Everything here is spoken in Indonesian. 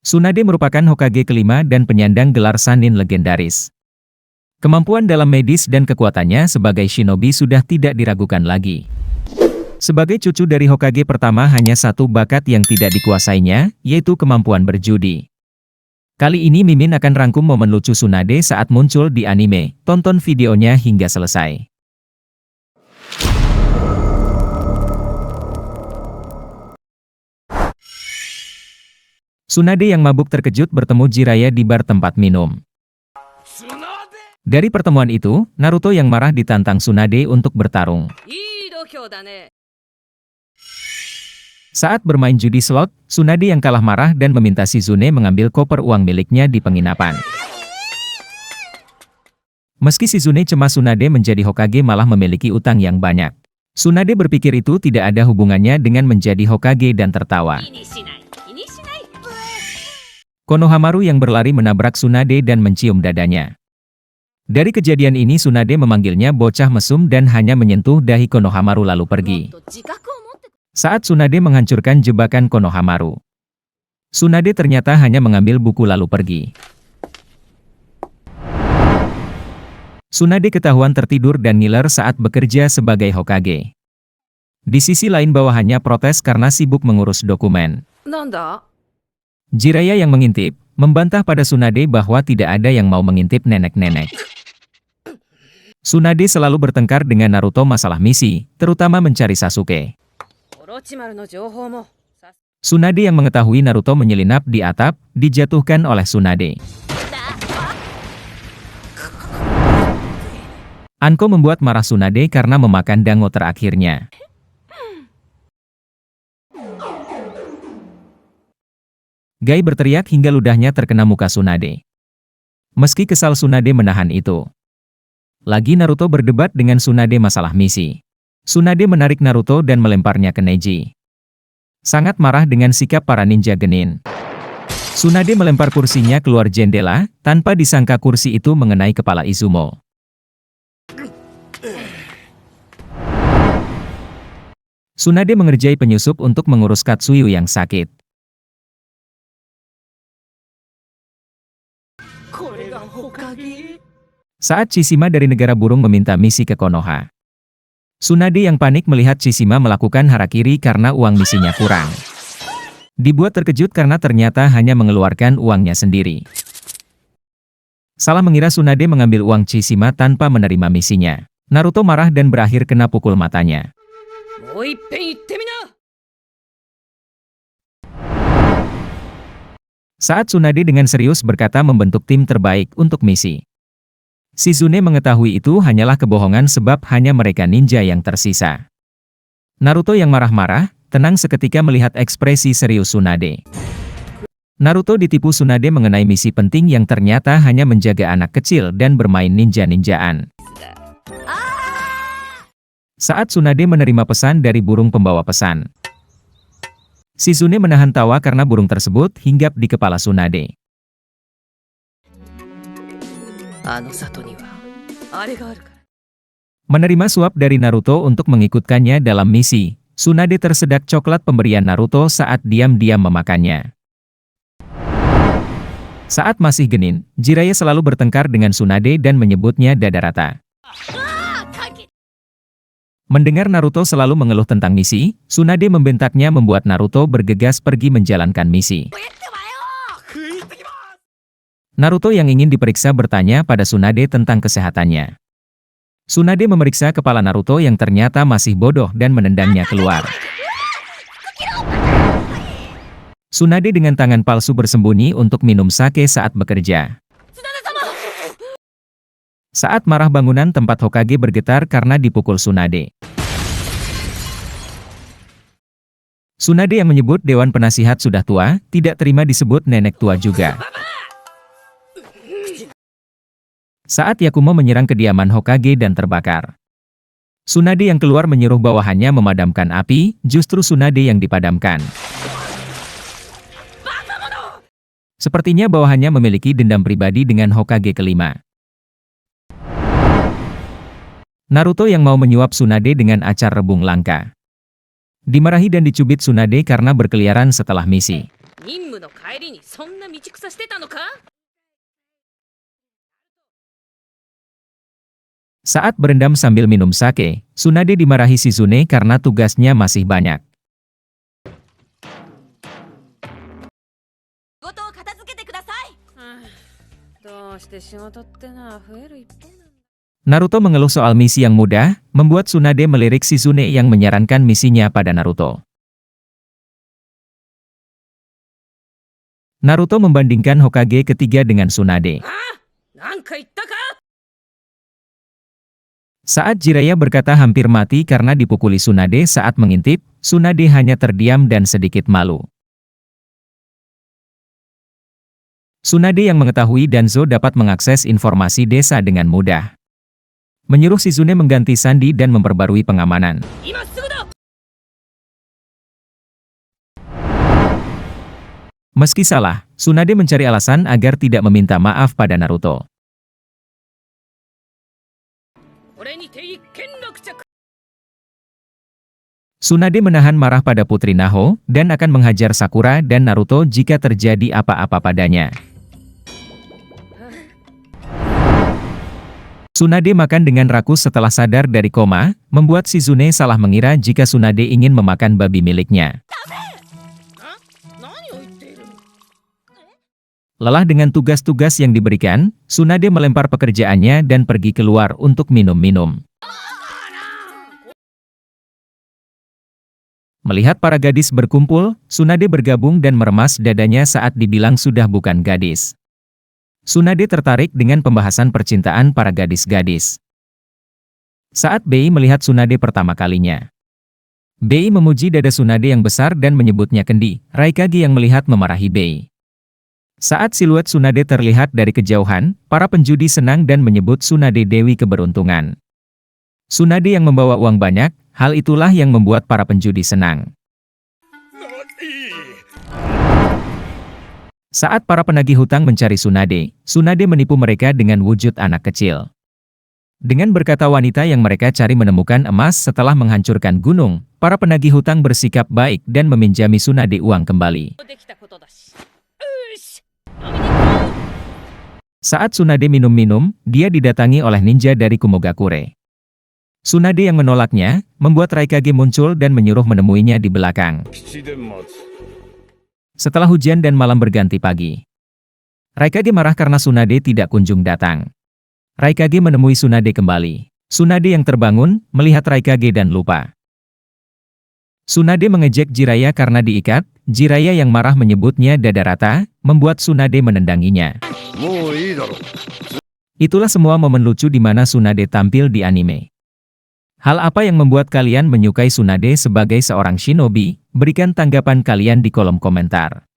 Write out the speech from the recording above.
Tsunade merupakan Hokage kelima dan penyandang gelar Sannin legendaris. Kemampuan dalam medis dan kekuatannya sebagai shinobi sudah tidak diragukan lagi. Sebagai cucu dari Hokage pertama hanya satu bakat yang tidak dikuasainya, yaitu kemampuan berjudi. Kali ini Mimin akan rangkum momen lucu Tsunade saat muncul di anime, tonton videonya hingga selesai. Tsunade yang mabuk terkejut bertemu Jiraiya di bar tempat minum. Dari pertemuan itu, Naruto yang marah ditantang Tsunade untuk bertarung. Saat bermain judi slot, Tsunade yang kalah marah dan meminta Shizune mengambil koper uang miliknya di penginapan. Meski Shizune cemas Tsunade menjadi Hokage malah memiliki utang yang banyak. Tsunade berpikir itu tidak ada hubungannya dengan menjadi Hokage dan tertawa. Konohamaru yang berlari menabrak Tsunade dan mencium dadanya. Dari kejadian ini Tsunade memanggilnya bocah mesum dan hanya menyentuh dahi Konohamaru lalu pergi. Saat Tsunade menghancurkan jebakan Konohamaru, Tsunade ternyata hanya mengambil buku lalu pergi. Tsunade ketahuan tertidur dan ngiler saat bekerja sebagai Hokage. Di sisi lain bawahannya protes karena sibuk mengurus dokumen. Jiraiya yang mengintip, membantah pada Tsunade bahwa tidak ada yang mau mengintip nenek-nenek. Tsunade selalu bertengkar dengan Naruto masalah misi, terutama mencari Sasuke. Tsunade yang mengetahui Naruto menyelinap di atap, dijatuhkan oleh Tsunade. Anko membuat marah Tsunade karena memakan dango terakhirnya. Gai berteriak hingga ludahnya terkena muka Tsunade. Meski kesal Tsunade menahan itu. Lagi Naruto berdebat dengan Tsunade masalah misi. Tsunade menarik Naruto dan melemparnya ke Neji. Sangat marah dengan sikap para ninja genin. Tsunade melempar kursinya keluar jendela, tanpa disangka kursi itu mengenai kepala Izumo. Tsunade mengerjai penyusup untuk mengurus Katsuyu yang sakit. Saat Chishima dari negara burung meminta misi ke Konoha, Tsunade yang panik melihat Chishima melakukan harakiri karena uang misinya kurang. Dibuat terkejut karena ternyata hanya mengeluarkan uangnya sendiri. Salah mengira Tsunade mengambil uang Chishima tanpa menerima misinya. Naruto marah dan berakhir kena pukul matanya. Saat Tsunade dengan serius berkata membentuk tim terbaik untuk misi, Shizune mengetahui itu hanyalah kebohongan sebab hanya mereka ninja yang tersisa. Naruto yang marah-marah, tenang seketika melihat ekspresi serius Tsunade. Naruto ditipu Tsunade mengenai misi penting yang ternyata hanya menjaga anak kecil dan bermain ninja-ninjaan. Saat Tsunade menerima pesan dari burung pembawa pesan, Shizune menahan tawa karena burung tersebut hinggap di kepala Tsunade. Menerima suap dari Naruto untuk mengikutkannya dalam misi, Tsunade tersedak coklat pemberian Naruto saat diam-diam memakannya. Saat masih genin, Jiraiya selalu bertengkar dengan Tsunade dan menyebutnya dada rata. Mendengar Naruto selalu mengeluh tentang misi, Tsunade membentaknya membuat Naruto bergegas pergi menjalankan misi. Naruto yang ingin diperiksa bertanya pada Tsunade tentang kesehatannya. Tsunade memeriksa kepala Naruto yang ternyata masih bodoh dan menendangnya keluar. Tsunade dengan tangan palsu bersembunyi untuk minum sake saat bekerja. Saat marah bangunan tempat Hokage bergetar karena dipukul Tsunade. Tsunade yang menyebut Dewan Penasihat sudah tua, tidak terima disebut nenek tua juga. Saat Yakumo menyerang kediaman Hokage dan terbakar, Tsunade yang keluar menyuruh bawahannya memadamkan api, justru Tsunade yang dipadamkan. Sepertinya bawahannya memiliki dendam pribadi dengan Hokage kelima. Naruto yang mau menyuap Tsunade dengan acar rebung langka. Dimarahi dan dicubit Tsunade karena berkeliaran setelah misi. 任務の帰りにそんな道草してたのか? Saat berendam sambil minum sake, Tsunade dimarahi Shizune karena tugasnya masih banyak. Naruto mengeluh soal misi yang mudah, membuat Tsunade melirik Shizune yang menyarankan misinya pada Naruto. Naruto membandingkan Hokage ketiga dengan Tsunade. Saat Jiraiya berkata hampir mati karena dipukuli Tsunade saat mengintip, Tsunade hanya terdiam dan sedikit malu. Tsunade yang mengetahui Danzo dapat mengakses informasi desa dengan mudah. Menyuruh Shizune mengganti Sandy dan memperbarui pengamanan. Meski salah, Tsunade mencari alasan agar tidak meminta maaf pada Naruto. Tsunade menahan marah pada Putri Naho, dan akan menghajar Sakura dan Naruto jika terjadi apa-apa padanya. Tsunade makan dengan rakus setelah sadar dari koma, membuat Shizune salah mengira jika Tsunade ingin memakan babi miliknya. Lelah dengan tugas-tugas yang diberikan, Tsunade melempar pekerjaannya dan pergi keluar untuk minum-minum. Melihat para gadis berkumpul, Tsunade bergabung dan meremas dadanya saat dibilang sudah bukan gadis. Tsunade tertarik dengan pembahasan percintaan para gadis-gadis. Saat Bei melihat Tsunade pertama kalinya, Bei memuji dada Tsunade yang besar dan menyebutnya kendi. Raikage yang melihat memarahi Bei. Saat siluet Tsunade terlihat dari kejauhan, para penjudi senang dan menyebut Tsunade Dewi Keberuntungan. Tsunade yang membawa uang banyak, hal itulah yang membuat para penjudi senang. Saat para penagih hutang mencari Tsunade, Tsunade menipu mereka dengan wujud anak kecil. Dengan berkata wanita yang mereka cari menemukan emas setelah menghancurkan gunung, para penagih hutang bersikap baik dan meminjami Tsunade uang kembali. Saat Tsunade minum-minum, dia didatangi oleh ninja dari Kumogakure. Tsunade yang menolaknya, membuat Raikage muncul dan menyuruh menemuinya di belakang. Setelah hujan dan malam berganti pagi, Raikage marah karena Tsunade tidak kunjung datang. Raikage menemui Tsunade kembali. Tsunade yang terbangun, melihat Raikage dan lupa. Tsunade mengejek Jiraiya karena diikat. Jiraiya yang marah menyebutnya dada rata, membuat Tsunade menendanginya. Itulah semua momen lucu di mana Tsunade tampil di anime. Hal apa yang membuat kalian menyukai Tsunade sebagai seorang shinobi? Berikan tanggapan kalian di kolom komentar.